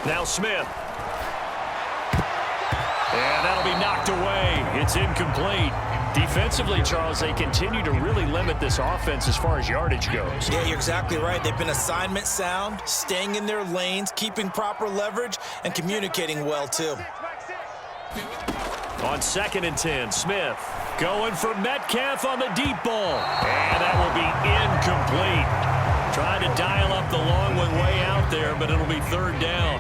Now Smith. And that'll be knocked away. It's incomplete. Defensively, Charles, they continue to really limit this offense as far as yardage goes. Yeah, you're exactly right. They've been assignment sound, staying in their lanes, keeping proper leverage, and communicating well, too. On 2nd and 10, Smith going for Metcalf on the deep ball. And that will be incomplete. Trying to dial up the long one way out there, but it'll be 3rd down.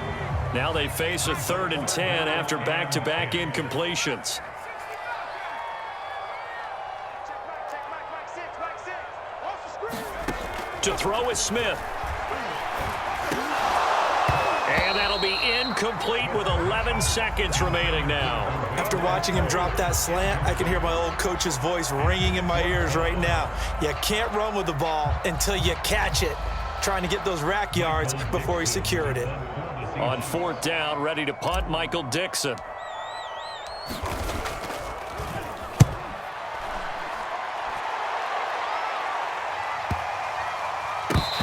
Now they face a 3rd and 10 after back-to-back incompletions. To throw is Smith. And that'll be incomplete with 11 seconds remaining now. After watching him drop that slant, I can hear my old coach's voice ringing in my ears right now. You can't run with the ball until you catch it. Trying to get those rack yards before he secured it. On 4th down, ready to punt, Michael Dixon.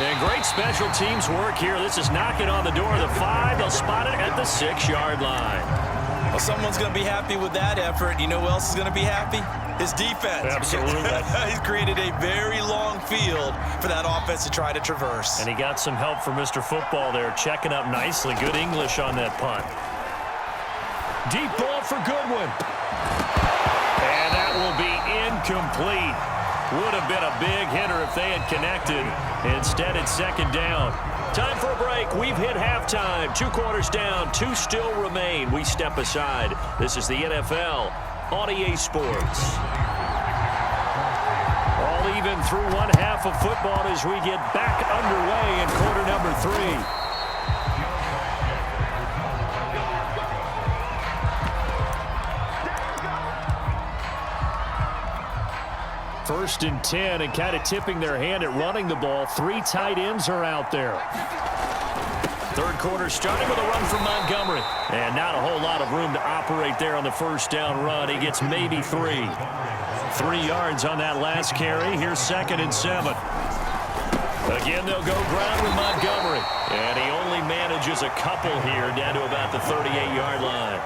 And great special teams work here. This is knocking on the door of the 5. They'll spot it at the 6-yard line. Well, someone's going to be happy with that effort. You know who else is going to be happy? His defense. Absolutely. He's created a very long field for that offense to try to traverse. And he got some help from Mr. Football there, checking up nicely. Good English on that punt. Deep ball for Goodwin. And that will be incomplete. Would have been a big hitter if they had connected. Instead, it's 2nd down. Time for a break. We've hit halftime. 2 quarters down. 2 still remain. We step aside. This is the NFL on EA Sports. All even through 1 half of football as we get back underway in quarter number 3. 1st and 10, and kind of tipping their hand at running the ball. 3 tight ends are out there. 3rd quarter starting with a run from Montgomery. And not a whole lot of room to operate there on the 1st down run. He gets maybe 3. 3 yards on that last carry. Here's 2nd and 7. Again, they'll go ground with Montgomery. And he only manages a couple here down to about the 38-yard line.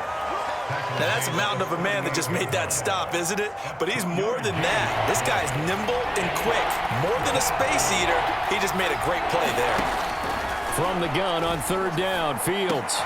Now, that's a mountain of a man that just made that stop, isn't it? But he's more than that. This guy's nimble and quick. More than a space eater, he just made a great play there. From the gun on 3rd down, Fields.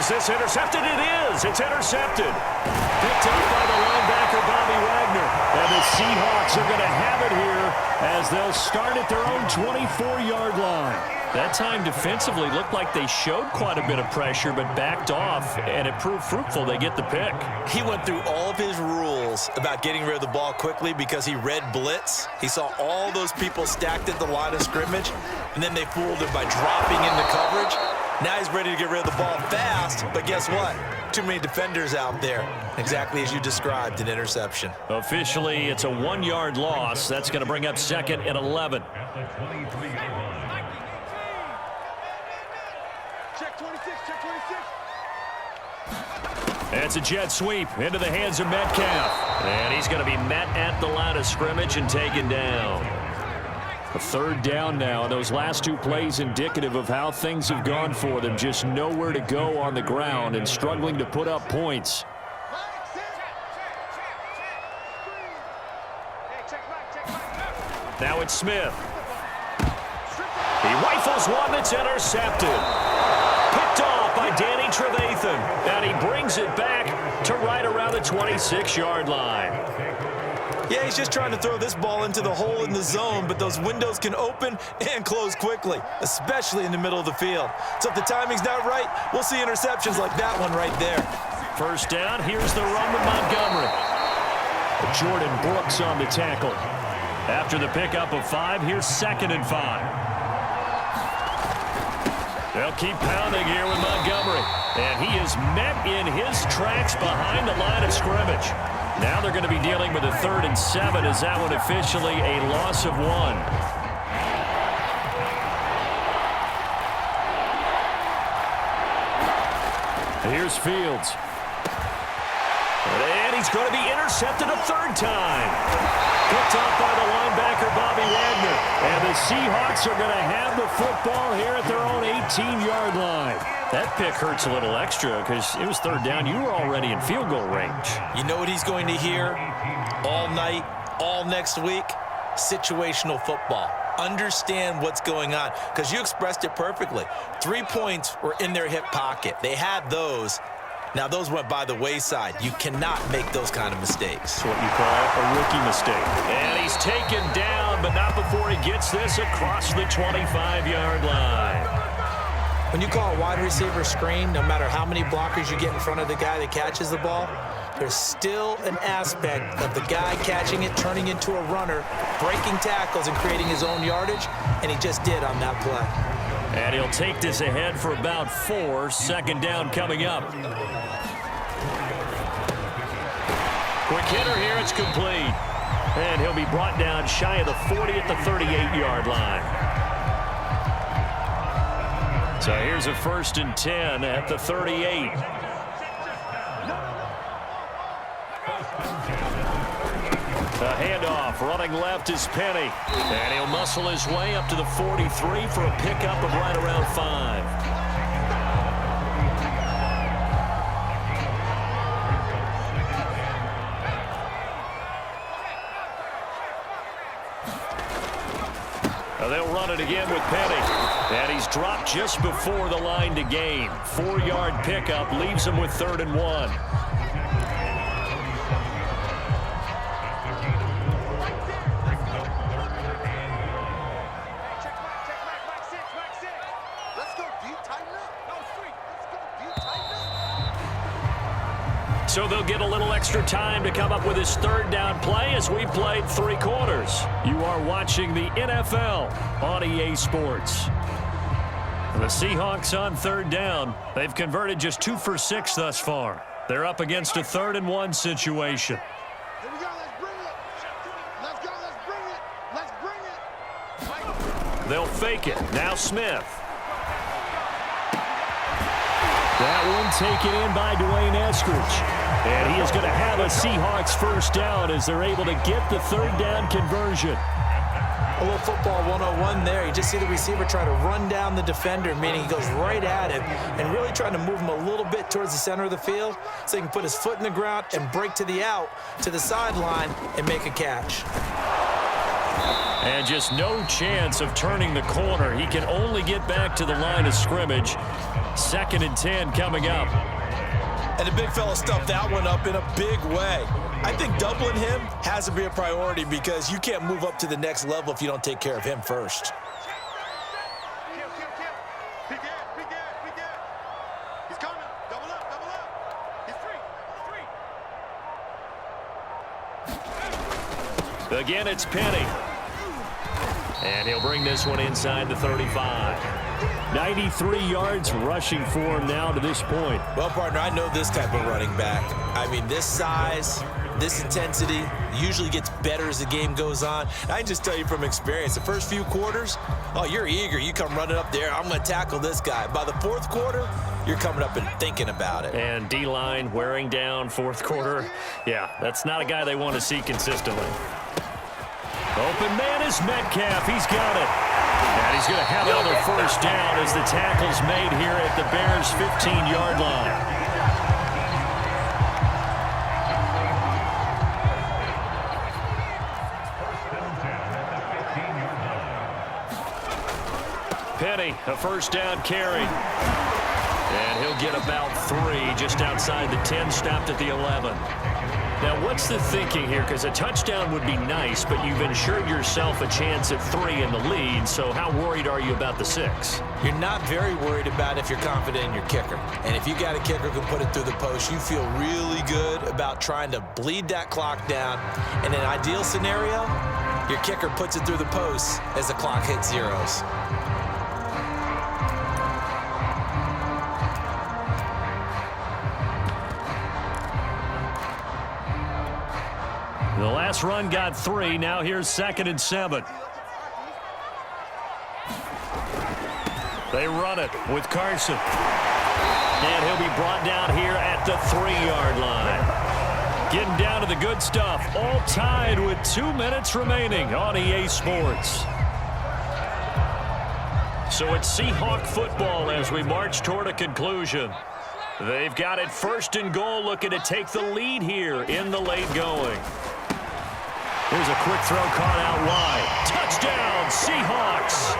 Is this intercepted? It is. It's intercepted. Picked up by the linebacker, Bobby Wagner. And the Seahawks are going to have it here as they'll start at their own 24-yard line. That time defensively looked like they showed quite a bit of pressure but backed off, and it proved fruitful. They get the pick. He went through all of his rules about getting rid of the ball quickly because he read blitz. He saw all those people stacked at the line of scrimmage, and then they fooled him by dropping into coverage. Now he's ready to get rid of the ball fast, but guess what? Too many defenders out there. Exactly as you described, an interception. Officially, it's a 1-yard loss. That's going to bring up 2nd and 11. It's a jet sweep into the hands of Metcalf. And he's going to be met at the line of scrimmage and taken down. A 3rd down now. Those last 2 plays indicative of how things have gone for them. Just nowhere to go on the ground and struggling to put up points. Now it's Smith. He rifles one that's intercepted. Picked off by Danny Trevathan. And he brings it back to right around the 26-yard line. Yeah, he's just trying to throw this ball into the hole in the zone, but those windows can open and close quickly, especially in the middle of the field. So if the timing's not right, we'll see interceptions like that one right there. 1st down, here's the run with Montgomery. Jordan Brooks on the tackle. After the pickup of 5, here's 2nd and 5. They'll keep pounding here with Montgomery. And he is met in his tracks behind the line of scrimmage. Now they're going to be dealing with a 3rd and 7. Is that one officially a loss of 1? Here's Fields. And he's going to be intercepted a 3rd time. Picked off by the linebacker, Bobby Wagner. And the Seahawks are going to have the football here at their own 18-yard line. That pick hurts a little extra because it was third down. You were already in field goal range. You know what he's going to hear all night, all next week? Situational football. Understand what's going on, because you expressed it perfectly. 3 points were in their hip pocket. They had those. Now, those went by the wayside. You cannot make those kind of mistakes. That's what you call a rookie mistake. And he's taken down, but not before he gets this across the 25-yard line. When you call a wide receiver screen, no matter how many blockers you get in front of the guy that catches the ball, there's still an aspect of the guy catching it, turning into a runner, breaking tackles and creating his own yardage, and he just did on that play. And he'll take this ahead for about 4. Second down coming up. Quick hitter here, it's complete. And he'll be brought down shy of the 40 at the 38-yard line. So here's a 1st and 10 at the 38. The handoff, running left is Penny. And he'll muscle his way up to the 43 for a pickup of right around 5. They'll run it again with Penny. And he's dropped just before the line to gain. 4-yard pickup leaves him with 3rd and 1. So they'll get a little extra time to come up with his 3rd down play as we played 3 quarters. You are watching the NFL on EA Sports. The Seahawks on 3rd down. They've converted just 2 for 6 thus far. They're up against a 3rd and 1 situation. Here we go, let's bring it. Let's go, let's bring it. Let's bring it. They'll fake it. Now Smith. That one taken in by Dwayne Eskridge. And he is going to have a Seahawks 1st down as they're able to get the 3rd down conversion. A little football 101 there. You just see the receiver try to run down the defender, meaning he goes right at him and really trying to move him a little bit towards the center of the field so he can put his foot in the ground and break to the out, to the sideline, and make a catch. And just no chance of turning the corner. He can only get back to the line of scrimmage. 2nd and 10 coming up. And the big fella stuffed that one up in a big way. I think doubling him has to be a priority because you can't move up to the next level if you don't take care of him first. He's coming. Double up. He's free. Again, it's Penny. And he'll bring this one inside the 35. 93 yards rushing for him now to this point. Well, partner, I know this type of running back. I mean, this size, this intensity usually gets better as the game goes on. I can just tell you from experience, the first few quarters, oh, you're eager. You come running up there, I'm going to tackle this guy. By the 4th quarter, you're coming up and thinking about it. And D-line wearing down 4th quarter. Yeah, that's not a guy they want to see consistently. Open man is Metcalf. He's got it. And he's going to have another 1st down as the tackle's made here at the Bears' 15-yard line. Penny, a 1st down carry. And he'll get about 3 just outside the 10, stopped at the 11. Now, what's the thinking here? Because a touchdown would be nice, but you've ensured yourself a chance at 3 in the lead, so how worried are you about the 6? You're not very worried about if you're confident in your kicker. And if you got a kicker who can put it through the post, you feel really good about trying to bleed that clock down. In an ideal scenario, your kicker puts it through the post as the clock hits zeros. The last run got 3. Now here's 2nd and 7. They run it with Carson. And he'll be brought down here at the 3-yard line. Getting down to the good stuff. All tied with 2 minutes remaining on EA Sports. So it's Seahawk football as we march toward a conclusion. They've got it 1st and goal, looking to take the lead here in the late going. Here's a quick throw caught out wide. Touchdown, Seahawks.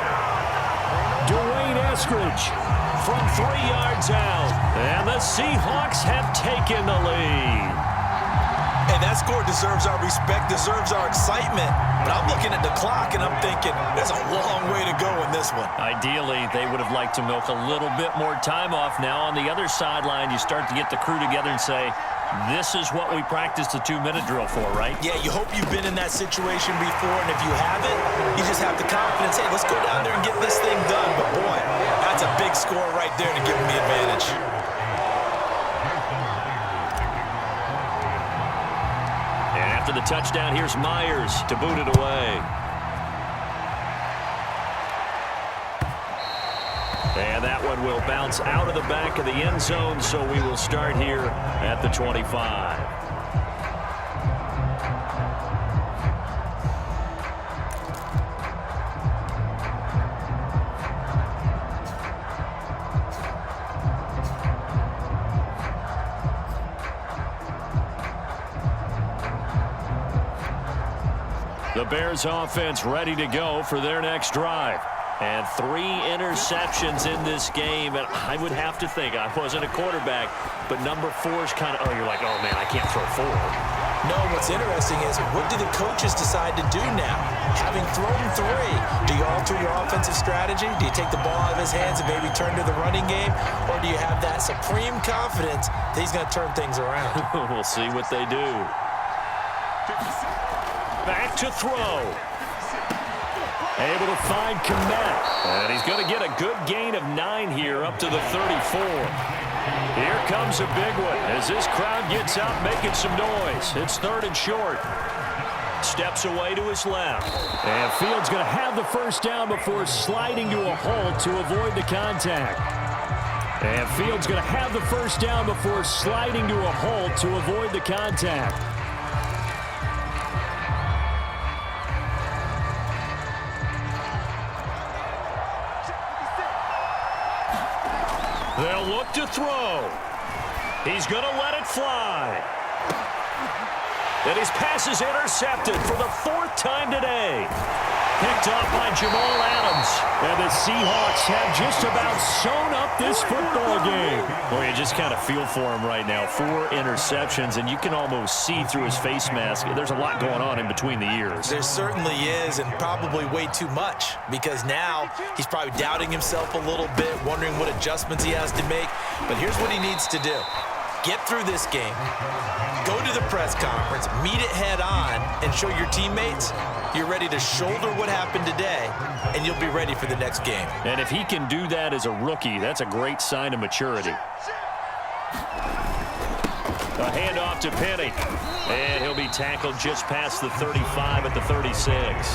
Dwayne Eskridge from 3 yards out. And the Seahawks have taken the lead. Hey, that score deserves our respect, deserves our excitement. But I'm looking at the clock, and I'm thinking, there's a long way to go in this one. Ideally, they would have liked to milk a little bit more time off. Now on the other sideline, you start to get the crew together and say, this is what we practiced the 2-minute drill for, right? Yeah, you hope you've been in that situation before, and if you haven't, you just have the confidence, hey, let's go down there and get this thing done. But, boy, that's a big score right there to give them the advantage. And after the touchdown, here's Myers to boot it away. And that one will bounce out of the back of the end zone, so we will start here at the 25. The Bears offense ready to go for their next drive. And 3 interceptions in this game. And I would have to think, I wasn't a quarterback, but number 4 is kind of, you're like, oh, man, I can't throw 4. No, what's interesting is, what do the coaches decide to do now? Having thrown 3, do you alter your offensive strategy? Do you take the ball out of his hands and maybe turn to the running game? Or do you have that supreme confidence that he's going to turn things around? We'll see what they do. Back to throw. Able to find Kmet. And he's going to get a good gain of 9 here up to the 34. Here comes a big one as this crowd gets up making some noise. It's 3rd and short. Steps away to his left. And Fields going to have the first down before sliding to a halt to avoid the contact. And Fields going to have the first down before sliding to a halt to avoid the contact. They'll look to throw. He's going to let it fly. And his pass is intercepted for the 4th time today. Picked off by Jamal Adams. And the Seahawks have just about sewn up this football game. Boy, you just kind of feel for him right now. 4 interceptions, and you can almost see through his face mask. There's a lot going on in between the ears. There certainly is, and probably way too much, because now he's probably doubting himself a little bit, wondering what adjustments he has to make. But here's what he needs to do. Get through this game, go to the press conference, meet it head on, and show your teammates you're ready to shoulder what happened today, and you'll be ready for the next game. And if he can do that as a rookie, that's a great sign of maturity. A handoff to Penny, and he'll be tackled just past the 35 at the 36.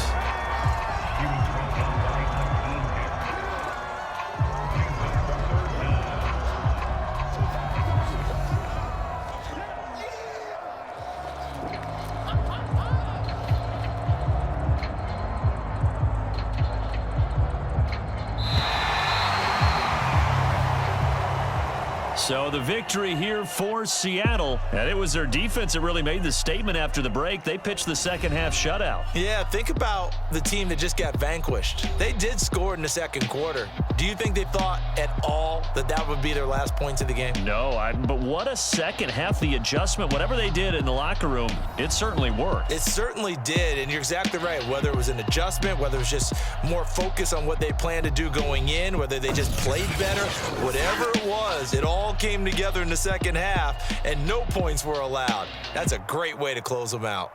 So the victory here for Seattle, and it was their defense that really made the statement after the break. They pitched the second half shutout. Yeah, think about the team that just got vanquished. They did score in the 2nd quarter. Do you think they thought at all that that would be their last points of the game? No, but what a second half. The adjustment, whatever they did in the locker room, it certainly worked. It certainly did, and you're exactly right. Whether it was an adjustment, whether it was just more focus on what they planned to do going in, whether they just played better, whatever it was, it all came together in the second half, and no points were allowed. That's a great way to close them out.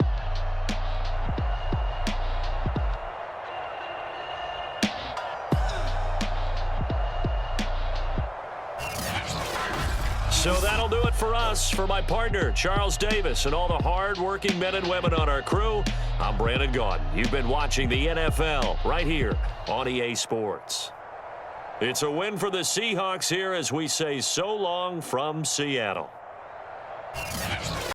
So that'll do it for us. For my partner, Charles Davis, and all the hard-working men and women on our crew, I'm Brandon Gaudin. You've been watching the NFL right here on EA Sports. It's a win for the Seahawks here as we say so long from Seattle.